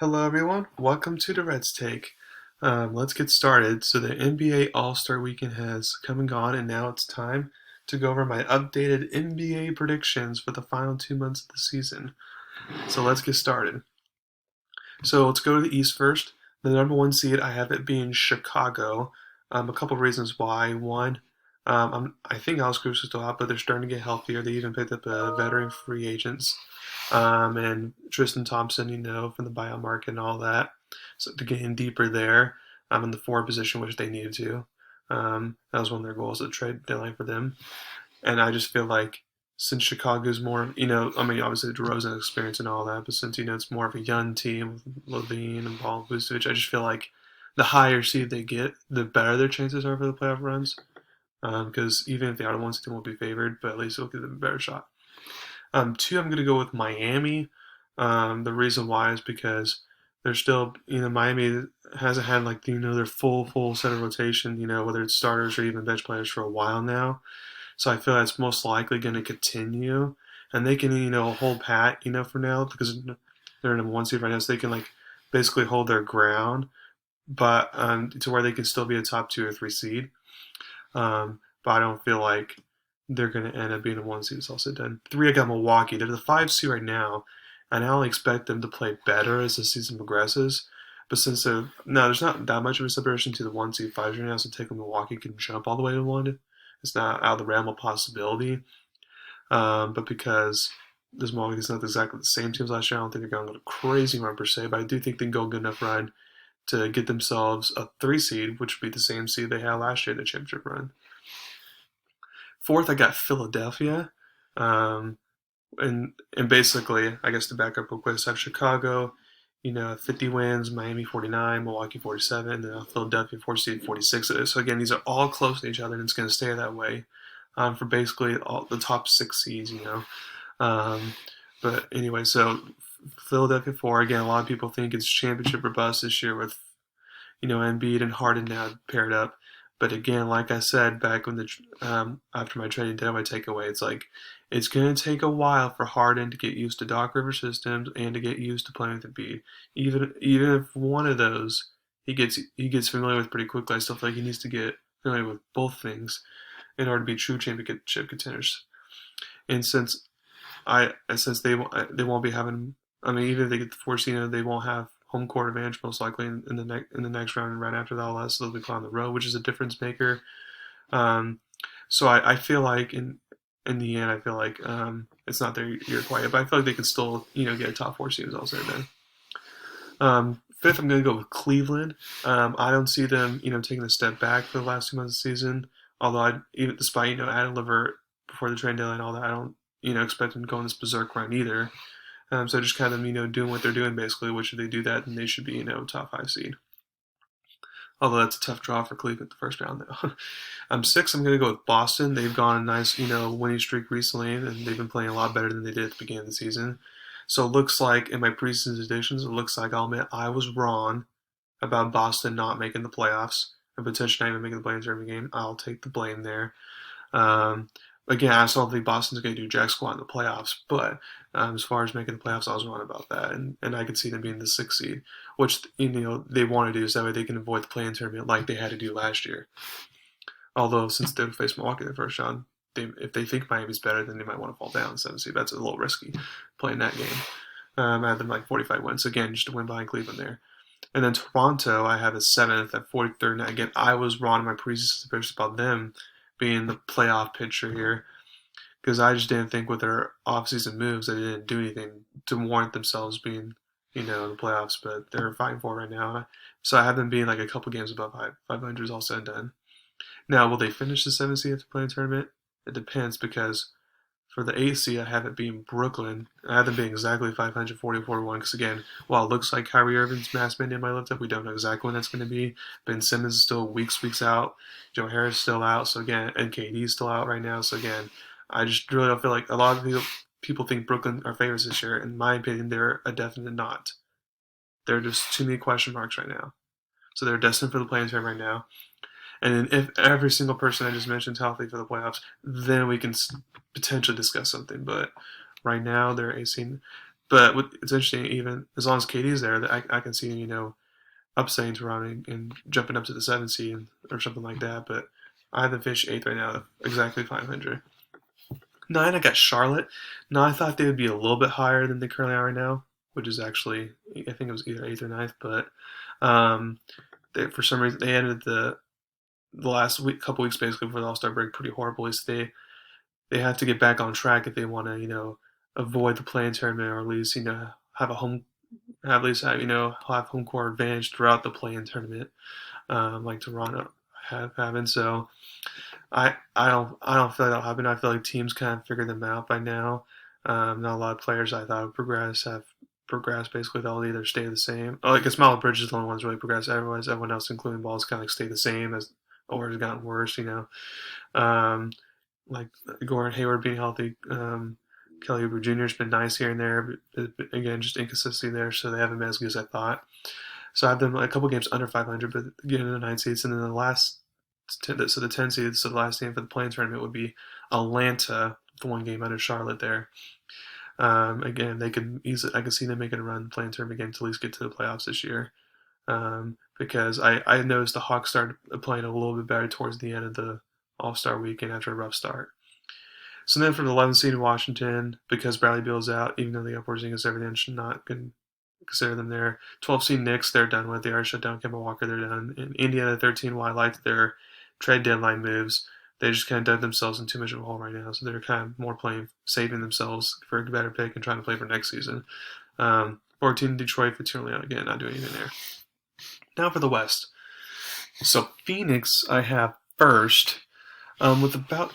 Hello, everyone. Welcome to Durrett's Take. Let's get started. So, the NBA All-Star Weekend has come and gone, and now it's time to go over my updated NBA predictions for the final 2 months of the season. So, let's get started. So, let's go to the East first. The number one seed, I have it being Chicago. A couple reasons why. One, I think Alex Cruz is still out, but they're starting to get healthier. They even picked up veteran free agents and Tristan Thompson, from the buyout market and all that. So to get in deeper there in the forward position, which they needed to. That was one of their goals at the trade deadline for them. And I just feel like since Chicago's more, obviously DeRozan experience and all that, but since, it's more of a young team with Levine and Paul Vucevic, I just feel like the higher seed they get, the better their chances are for the playoff runs. Because even if they are the one seed, they won't be favored, but at least it'll give them a better shot. Two, I'm going to go with Miami. The reason why is because they're still, Miami hasn't had like their full set of rotation, whether it's starters or even bench players for a while now. So I feel that's most likely going to continue, and they can hold pat, for now because they're number one seed right now, so they can like basically hold their ground, but to where they can still be a top 2 or 3 seed. But I don't feel like they're going to end up being a one seed. It's all said done. Three, I got Milwaukee. They're the 5 seed right now, and I only expect them to play better as the season progresses. But since there's not that much of a separation to the 1 seed 5 right now, so taking Milwaukee can jump all the way to one. It's not out of the realm of possibility. But because this Milwaukee is not exactly the same team as last year, I don't think they're going to go crazy run per se. But I do think they can go a good enough run to get themselves a 3 seed, which would be the same seed they had last year in the championship run. Fourth, I got Philadelphia. Um, and basically, I guess to back up real quick, so I have Chicago, 50 wins, Miami 49, Milwaukee 47, and then Philadelphia 46. So again, these are all close to each other, and it's going to stay that way for basically all the top 6 seeds. Um, but anyway, so Philadelphia 4, again, a lot of people think it's championship or bust this year with, Embiid and Harden now paired up. But again, like I said back when after my trading day, my takeaway, it's like it's going to take a while for Harden to get used to Doc Rivers systems and to get used to playing with Embiid. Even if one of those he gets familiar with pretty quickly, I still feel like he needs to get familiar with both things in order to be true championship contenders. And since they won't be having, even if they get the 4 seed, they won't have home court advantage most likely in the next round and right after that, all that, so they'll be playing on the road, which is a difference maker. So I feel like in the end, I feel like it's not their year quite yet, but I feel like they can still get a top 4 seed as I'll say then. Fifth, I'm going to go with Cleveland. I don't see them taking a step back for the last 2 months of the season. Although even despite adding Levert before the trade deadline and all that, I don't expect them to go on this berserk run either. So just kind of doing what they're doing basically. Which if they do that, then they should be top 5 seed. Although that's a tough draw for Cleveland the first round though. Six, I'm going to go with Boston. They've gone a nice winning streak recently, and they've been playing a lot better than they did at the beginning of the season. So it looks like in my preseason predictions, it looks like I'll admit I was wrong about Boston not making the playoffs and potentially not even making the play-in tournament game. I'll take the blame there. Um, Again, I still don't think Boston's going to do jack squat in the playoffs, but as far as making the playoffs, I was wrong about that, and I could see them being the 6 seed, which they want to do so that way they can avoid the play-in tournament like they had to do last year. Although since they'll face Milwaukee in the first round, if they think Miami's better, then they might want to fall down 7 seed. That's a little risky playing that game. I have them like 45 wins, so again, just to win behind Cleveland there. And then Toronto, I have a 7th at 43rd. Now, again, I was wrong in my preseason predictions about them being the playoff picture here because I just didn't think with their offseason moves they didn't do anything to warrant themselves being, in the playoffs. But they're fighting for it right now. So I have them being like a couple games above 500 is all said and done. Now, will they finish the 7th seed after playing tournament? It depends because for the 8th seed, I have it being Brooklyn. I have them being exactly 540-41 because, again, while it looks like Kyrie Irving's mass mandate might lift up, we don't know exactly when that's going to be. Ben Simmons is still weeks out. Joe Harris is still out. So, again, and KD is still out right now. So, again, I just really don't feel like a lot of people think Brooklyn are favorites this year. In my opinion, they're a definite not. There are just too many question marks right now. So they're destined for the play-in tournament right now. And if every single person I just mentioned is healthy for the playoffs, then we can potentially discuss something. But right now, they're a seed. But it's interesting, even as long as KD's there, that I can see upsetting Toronto and jumping up to the 7th seed or something like that. But I have the Fish 8th right now, exactly 500. 9, I got Charlotte. Now I thought they would be a little bit higher than they currently are right now, which is actually I think it was either 8th or ninth. But um, for some reason they ended the last couple weeks basically before the All Star break pretty horribly. So they have to get back on track if they want to avoid the play-in tournament, or at least have a home at least have home court advantage throughout the play-in tournament, like Toronto having. So I don't feel like that'll happen. I feel like teams kind of figured them out by now. Not a lot of players I thought would progress have progressed. Basically, they'll either stay the same. Oh, I guess Miles Bridges is the only ones really progressed. Everyone else, including Balls, kind of like stay the same as or has gotten worse. Um, like Gordon Hayward being healthy. Kelly Oubre Jr. has been nice here and there, but again, just inconsistency there. So they haven't been as good as I thought. So I have them a couple games under 500, but getting into the 9 seeds, and then the 10 seeds, so the last game for the play-in tournament would be Atlanta, the one game under Charlotte there. Again, they could easily, I could see them making a run playing tournament game to at least get to the playoffs this year. Because I noticed the Hawks started playing a little bit better towards the end of the All-Star weekend after a rough start. So then for the 11th seed in Washington, because Bradley Beal's out, even though they got Porzingis, everything should not consider them there. 12 seed Knicks, they're done with. They already shut down Kemba Walker, they're done. And Indiana 13, while I liked their trade deadline moves, they just kind of dug themselves in too much of a hole right now. So they're kind of more playing, saving themselves for a better pick and trying to play for next season. 14 Detroit for Turley, again, not doing anything there. Now for the West. So Phoenix, I have first, with about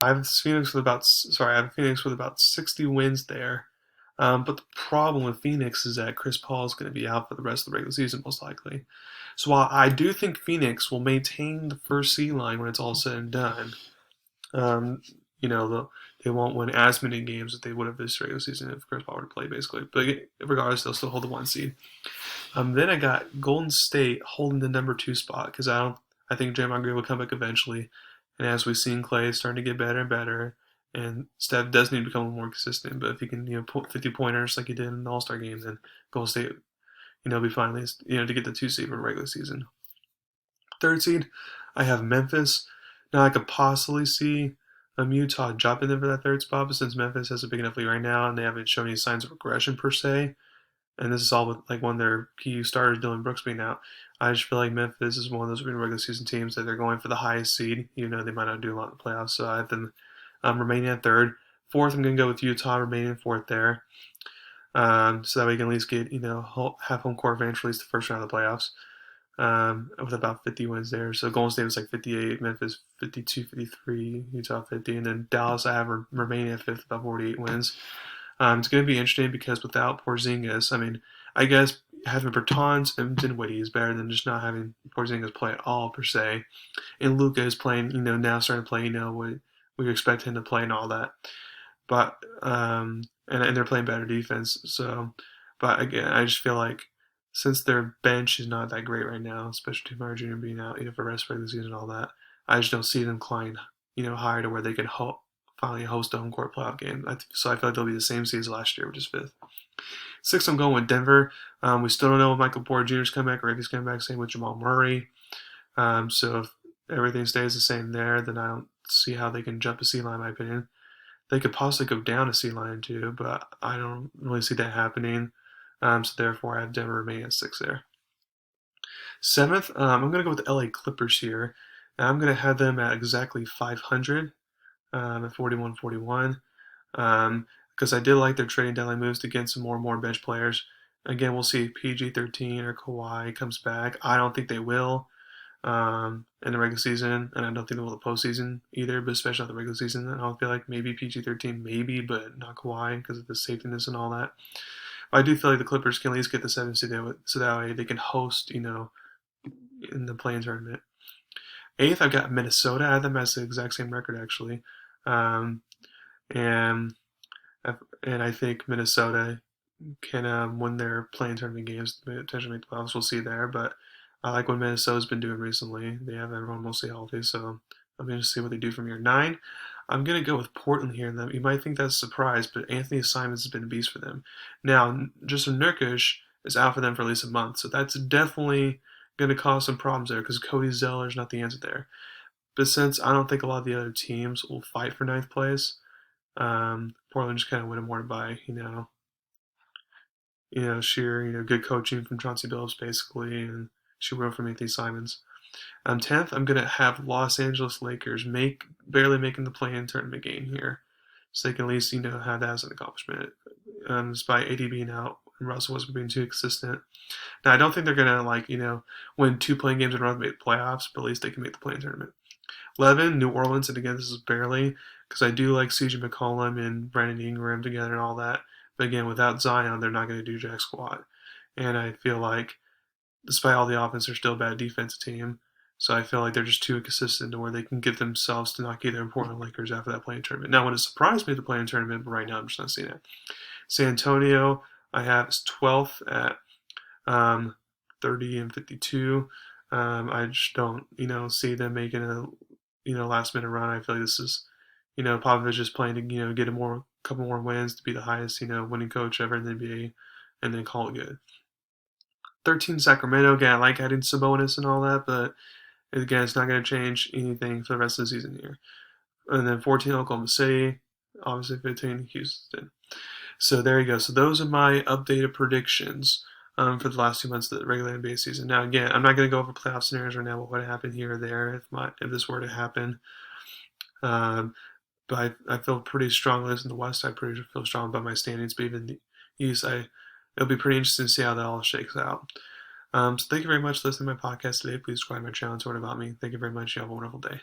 I have Phoenix with about 60 wins there. But the problem with Phoenix is that Chris Paul is going to be out for the rest of the regular season, most likely. So while I do think Phoenix will maintain the first seed line when it's all said and done, um, they won't win as many games as they would have this regular season if Chris Paul were to play, basically. But regardless, they'll still hold the 1 seed. Then I got Golden State holding the number 2 spot because I think Draymond Green will come back eventually, and as we've seen, Clay is starting to get better and better, and Steph does need to become more consistent. But if he can put 50 pointers like he did in the All Star game, then Golden State be fine at least to get the 2 seed for the regular season. 3rd seed, I have Memphis. Now I could possibly see Utah dropping them for that 3rd spot, but since Memphis has a big enough lead right now and they haven't shown any signs of regression per se, and this is all with like one of their key starters, Dylan Brooks, being out. I just feel like Memphis is one of those regular season teams that they're going for the highest seed, even though they might not do a lot in the playoffs. So I have them remaining at 3rd. 4th, I'm going to go with Utah remaining 4th there, so that we can at least get have home court advantage for at least the first round of the playoffs. With about 50 wins there. So Golden State was like 58, Memphis 52, 53, Utah 50, and then Dallas I have remaining at 5th, about 48 wins. It's going to be interesting because without Porzingis, I mean, I guess having Bertans and Dinwiddie is better than just not having Porzingis play at all per se. And Luka is playing, now starting to play, what we expect him to play and all that. But and they're playing better defense. So, but again, I just feel like since their bench is not that great right now, especially Tim Hardaway Jr. being out, for the rest of the season and all that, I just don't see them climbing, higher to where they can finally host a home court playoff game. So I feel like they'll be the same seed as last year, which is 5th. 6th, I'm going with Denver. We still don't know if Michael Porter Jr. is coming back or if he's coming back. Same with Jamal Murray. So if everything stays the same there, then I don't see how they can jump a seed line, in my opinion. They could possibly go down a seed line too, but I don't really see that happening. So therefore, I have Denver remaining at 6 there. 7th, I'm going to go with the LA Clippers here. And I'm going to have them at exactly 500 at 41-41. Because I did like their trading deadline moves to get some more and more bench players. Again, we'll see if PG-13 or Kawhi comes back. I don't think they will in the regular season, and I don't think they will the postseason either, but especially not the regular season. I don't feel like maybe PG-13, maybe, but not Kawhi because of the safetiness and all that. But I do feel like the Clippers can at least get the 7th seed so that way they can host, in the play-in tournament. 8th, I've got Minnesota. I have them as the exact same record, actually. And I think Minnesota can win their play-in tournament games, potentially make the playoffs. We'll see there, but I like what Minnesota's been doing recently. They have everyone mostly healthy, so I'm going to see what they do from here. 9, I'm going to go with Portland here. And you might think that's a surprise, but Anthony Simons has been a beast for them. Now, Justin Nurkic is out for them for at least a month, so that's definitely going to cause some problems there because Cody Zeller is not the answer there. But since I don't think a lot of the other teams will fight for ninth place, Portland just kind of win it more by sheer good coaching from Chauncey Billups basically, and she wrote from Anthony Simons. 10th, I'm gonna have Los Angeles Lakers barely making the play-in tournament game here, so they can at least have that as an accomplishment. Despite AD being out and Russell wasn't being too consistent. Now I don't think they're gonna win 2 playing games in a row to make the playoffs, but at least they can make the play-in tournament. 11, New Orleans, and again this is barely because I do like CJ McCollum and Brandon Ingram together and all that. But again, without Zion, they're not going to do jack squat. And I feel like, despite all the offense, they're still a bad defensive team. So I feel like they're just too inconsistent to where they can get themselves to knock either Portland Lakers after that playing tournament. Now, when it surprised me at the playing tournament, but right now I'm just not seeing it. San Antonio, I have as 12th at 30 and 52. I just don't, see them making a, last minute run. I feel like this is, Popovich is playing to, get a couple more wins to be the highest, winning coach ever in the NBA, and then call it good. 13 Sacramento. Again, I like adding Sabonis and all that, but again, it's not going to change anything for the rest of the season here. And then 14 Oklahoma City. Obviously 15 Houston. So there you go. So those are my updated predictions for the last 2 months of the regular NBA season. Now, again, I'm not going to go over playoff scenarios right now. What would happen here or there if this were to happen? But I feel pretty strongly in the West. I pretty feel strong about my standings. But even the East, it'll be pretty interesting to see how that all shakes out. So thank you very much for listening to my podcast today. Please subscribe to my channel and learn about me. Thank you very much. You have a wonderful day.